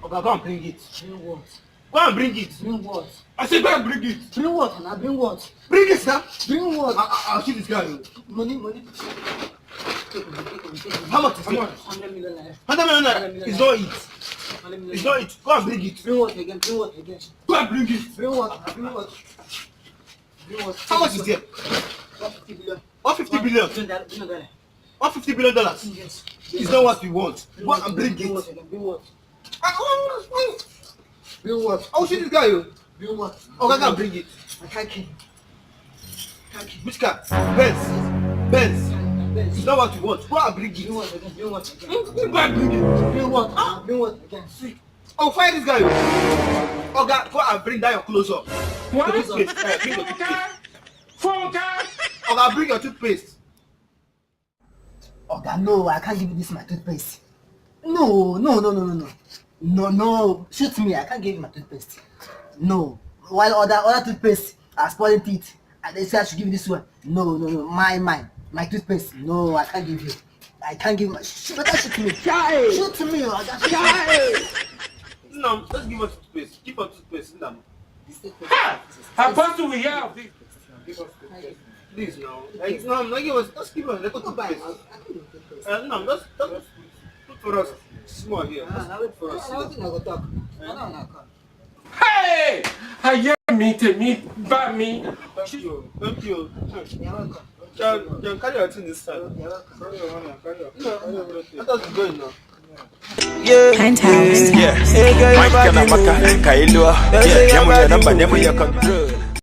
Okay, go and bring it. Bring what? Go and bring it. Bring what? I said go and bring it. Bring what? And I bring what? Bring it, sir. Bring what? I'll see this guy. Money. How much is it? 100 million naira. 100 million naira. It's not it. 100 million. It's not it. Go and bring it. Bring what again? Bring what again? Go and bring it. Bring what? Bring what? Bring what? How much is it? 150 billion. 150 billion. $150 $150 billion. Yes. It's not what we want. Go and bring Bring what it. again? Bring what? Bring Bring what? I'll see this guy. Bring what? Okay, go and bring it. I can't kill. Which car? Benz. It's not what we want. Go and bring it. Bring what again? Bring what again? Go and bring it. Bring what? Bring what again? See. I'll find this guy. Okay, go and bring down your clothes up. What? Bring your toothpaste. Phone card. Okay, bring your toothpaste. Oga, no, I can't give you this my toothpaste. No. Shoot me, I can't give you my toothpaste. No. While other toothpaste are spoiling teeth, and they say I should give you this one. No. My toothpaste. No, I can't give you. I can't give you. Better shoot me. Shoot me, Oga. No, let's give us toothpaste. Give us toothpaste. No. Ha! How possible we have this? Give us toothpaste. Please, no. No, give us. Just give us. Let's go toothpaste. No, let's put for us small here. Wait for us. Hey! I hear me to me, by me. Thank you. You're welcome. Can carry your thing this side. Carry your money. Let us go now. Penthouse. Mike and Amaka, Kailua. Yeah, your number, never your control.